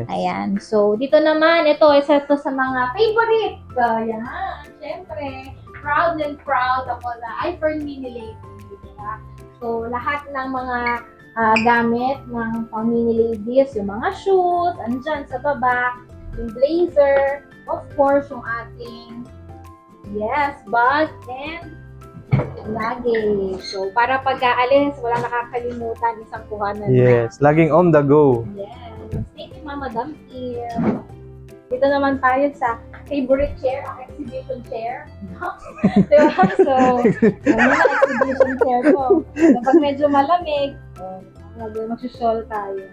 Yes. Ayan. So, dito naman, ito, isa to sa mga favorite. Ayan, syempre, proud and proud ako na iPhone Mini Lady. Diba? So, lahat ng mga gamit ng pang mini ladies, yung mga shoes, andyan sa baba, yung blazer, of course, yung ating, yes, bag, and luggage. So, para pag-aalis, wala nakakalimutan, isang kuhanan na. Yes. Laging on the go. Yes. Thank you, Mama Dumpy. Dito naman tayo sa favorite chair, ang exhibition chair. Diba? So, ano na, exhibition chair ko. Kapag medyo malamig, mag-shawl tayo.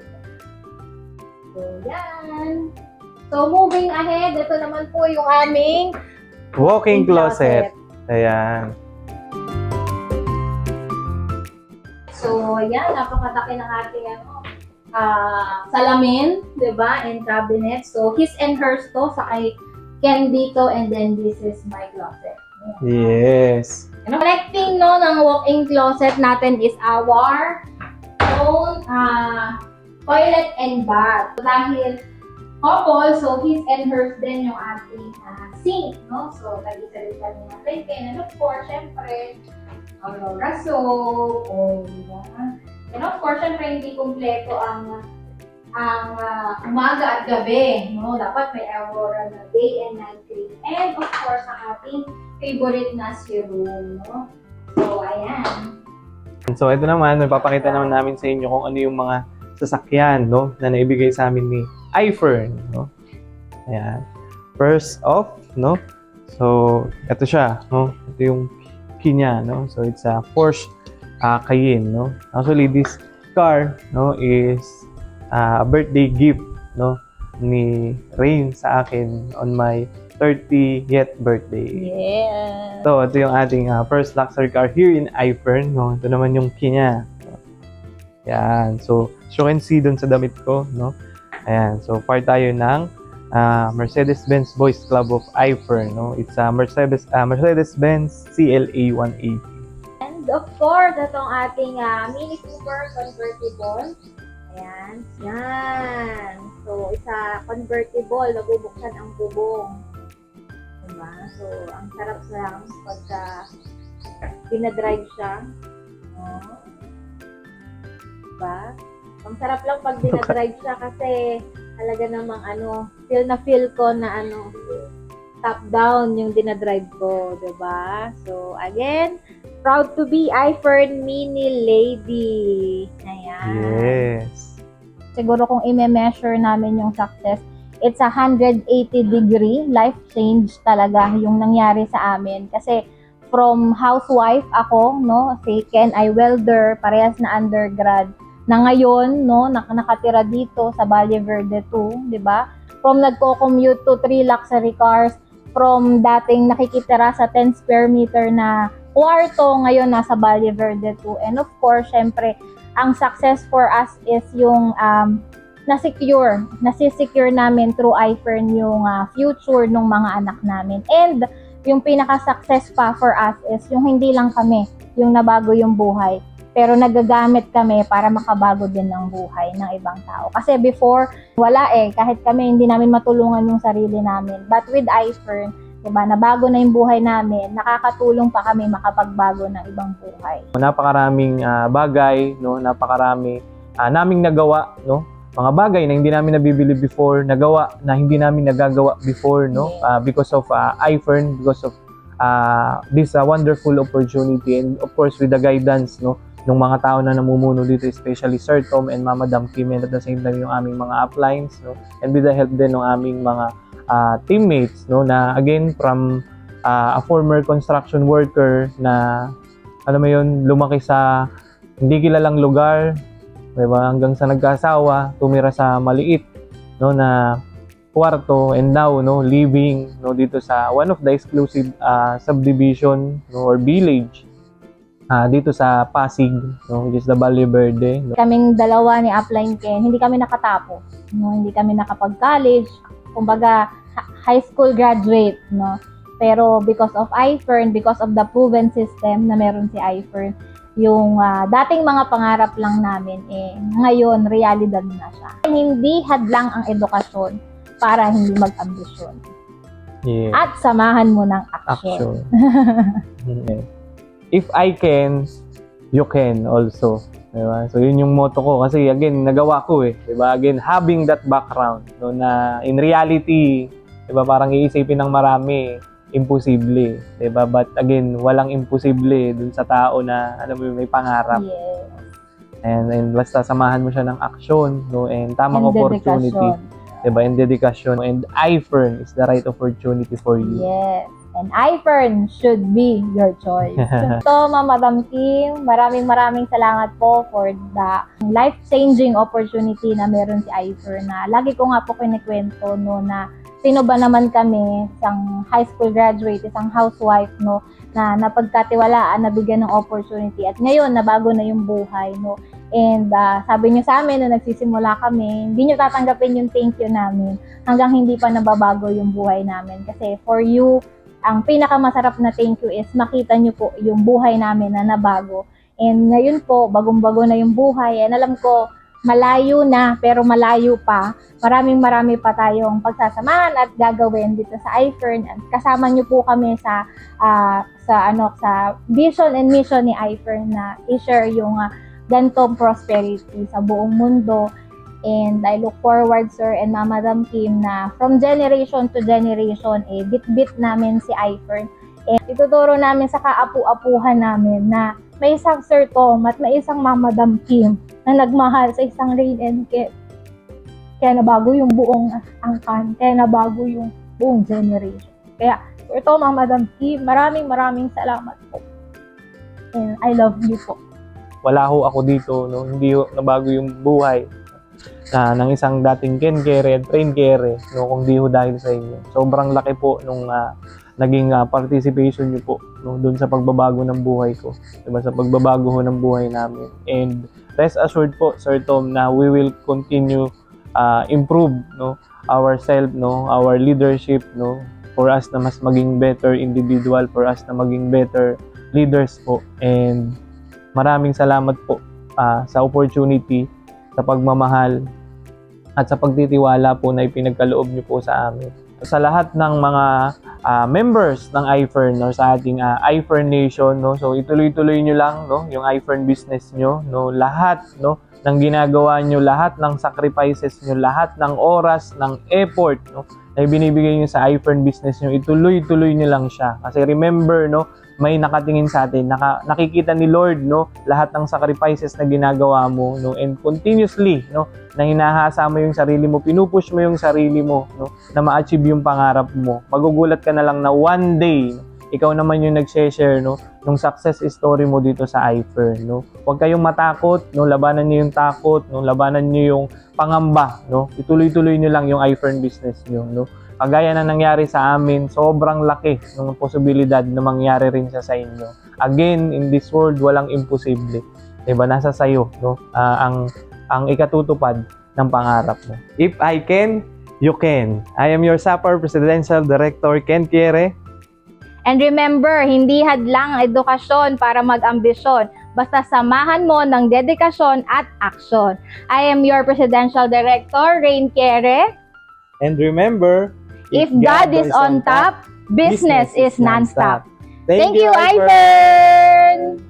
So, yan. So, moving ahead, ito naman po yung aming Walk-in closet. Ayan. So, yan, napakataki ng ating salamin, diba? And cabinet. So, his and hers to, sa kay Ken dito, and then this is my closet. Yes. And connecting no ng walk-in closet natin is our own toilet and bath. So, dahil couple, so his and hers din yung ating sink, no? So, tag-isa-isa din natin. And of course, syempre, Aurora soap, diba? And of course, syempre, hindi kumpleto ang umaga at gabi, no? Dapat may Aurora na day and night cream. And of course, ang ating favorite na serum, no? So, ayan. So, ito naman, magpapakita naman namin sa inyo kung ano yung mga sasakyan, no, na naibigay sa amin ni iFern, no? Ayan. First off, no? So, ito siya, no? Ito yung key niya, no? So, it's a Porsche Cayenne, no? Actually, this car, no, is a birthday gift, no, ni Rain sa akin on my 30th birthday. Yeah. So, ito yung ating first luxury car here in iFern, no? Ito naman yung key niya. Yan. So, as you can see dun sa damit ko, no? Ayan. So, part tayo ng Mercedes-Benz Boys Club of iFern, no? It's a Mercedes-Benz CLA 180. And of course, itong ating Mini Cooper convertible. Ayan. Yan. So, isa convertible, nabubuksan ang bubong. Diba? So, ang sarap lang pagka dinadrive siya. Oh. Diba? Ang sarap lang pag dinadrive siya kasi talaga namang feel ko na top down yung dinadrive ko, diba? So, again, proud to be iFern Mini Lady. Ayan. Yes. Siguro kung i-measure namin yung success, it's 180-degree life change talaga yung nangyari sa amin. Kasi from housewife ako, no, si Ken ay welder, parehas na undergrad. Na ngayon, no, nakatira dito sa Valle Verde 2, di ba? From nagko-commute to 3 luxury cars, from dating nakikitira sa 10 square meter na kwarto, ngayon nasa Valle Verde 2. And of course, syempre, ang success for us is yung nasisecure namin through iFern yung future ng mga anak namin. And yung pinaka-success pa for us is yung hindi lang kami yung nabago yung buhay, pero nagagamit kami para makabago din ng buhay ng ibang tao. Kasi before, wala kahit kami hindi namin matulungan yung sarili namin. But with iFern, diba, nabago na yung buhay namin, nakakatulong pa kami makapagbago ng ibang buhay. Napakaraming bagay, no, napakarami naming nagawa, no, mga bagay na hindi namin nabibili before, nagawa na hindi namin nagagawa before, no, because of iFern, because of this wonderful opportunity, and of course with the guidance, no, ng mga tao na namumuno dito, especially Sir Tom and Mama Dam Kim, and at the same time yung aming mga uplines, no, and with the help din ng aming mga teammates, no, na again from a former construction worker na alam mo yun, lumaki sa hindi kilalang lugar, diba, hanggang sa nagkasawa, tumira sa maliit, no, na kwarto, and now, no, living, no, dito sa one of the exclusive subdivision, no, or village dito sa Pasig, no, which is the Valle Verde, no. Kaming dalawa ni Upline Ken, hindi kami nakatapos, no, hindi kami nakapag-college, kumbaga high school graduate, no. Pero because of iFern, because of the proven system na meron si iFern, yung dating mga pangarap lang namin, ngayon, realidad na siya. Hindi hadlang ang edukasyon para hindi mag-ambisyon. Yeah. At samahan mo ng aksyon. Action. Yeah. If I can, you can also. Diba? So, yun yung motto ko. Kasi, again, nagawa ko eh. Diba? Again, having that background, no, na in reality, diba, parang iisipin ng marami, imposible. Diba? But again, walang imposible dun sa tao na, alam mo, may pangarap. Yes. And basta samahan mo siya ng action, no, and tamang And opportunity. dedikasyon. Diba? And dedication. And iFern is the right opportunity for you. Yes. And iFern should be your choice. So, Madam Kim, maraming salamat po for the life-changing opportunity na meron si iFern, na lagi ko nga po kinikwento, no, na sino ba naman kami, isang high school graduate, isang housewife, no, na napagkatiwalaan, nabigyan ng opportunity, at ngayon nabago na yung buhay, no. And sabi niyo sa amin nung nagsisimula kami, hindi niyo tatanggapin yung thank you namin hanggang hindi pa nababago yung buhay namin. Kasi for you, ang pinakamasarap na thank you is makita niyo po yung buhay namin na nabago. And ngayon po, bagong-bago na yung buhay. And alam ko, malayo na, pero malayo pa. Marami pa tayong pagsasamahan at gagawin dito sa iFern. At kasama niyo po kami sa vision and mission ni iFern na i-share yung gantong prosperity sa buong mundo. And I look forward, sir and Madam Kim, na from generation to generation, bit-bit namin si iFern. And ituturo namin sa kaapu-apuhan namin na may isang Sir Tom at may isang Madam Kim na nagmahal sa isang Rain and Kit. Kaya nabago yung buong angkan, kaya nabago yung buong generation. Kaya Sir Tom, Madam Kim, maraming salamat po. And I love you po. Wala ho ako dito, no? Hindi ho nabago yung buhay ng isang dating Ken Kere at Train Kere, no? Kung di ho dahil sa inyo. Sobrang laki po nung naging participation niyo po, no? Doon sa pagbabago ng buhay ko, diba? Sa pagbabago ho ng buhay namin. And rest assured po, Sir Tom, na we will continue improve, no, ourselves, no, our leadership, no, for us na mas maging better individual, for us na maging better leaders po. And maraming salamat po sa opportunity, sa pagmamahal, at sa pagtitiwala po na ipinagkaloob niyo po sa amin. Sa lahat ng mga members ng iFern, no, sa ating iFern Nation, no, so ituloy-tuloy niyo lang, no, yung iFern business niyo, no, lahat, no, ng ginagawa niyo, lahat ng sacrifices niyo, lahat ng oras, ng effort, no, na ibinibigay niyo sa iFern business niyo, ituloy-tuloy niyo lang siya. Kasi remember, no, may nakatingin sa atin, nakikita ni Lord, no, lahat ng sacrifices na ginagawa mo, no, and continuously, no, na hinahasa mo yung sarili mo, pinupush mo yung sarili mo, no, na ma-achieve yung pangarap mo. Magugulat ka na lang na one day, no, ikaw naman yung nag-share, no, ng success story mo dito sa iFern, no. Huwag kayong matakot, no, labanan niyo yung takot, no, labanan niyo yung pangamba, no. Ituloy-tuloy niyo lang yung iFern business niyo, no. Kagaya na nangyari sa amin, sobrang laki ng posibilidad na mangyari rin siya sa inyo. Again, in this world, walang imposible. Diba? Nasa sayo, no? Ang ikatutupad ng pangarap mo. If I can, you can. I am your SAPAR Presidential Director, Ken Kere. And remember, hindi hadlang ang edukasyon para mag-ambisyon. Basta samahan mo ng dedikasyon at aksyon. I am your Presidential Director, Rain Kere. And remember, if God is on top, business is non-stop. Thank Thank you, iFern!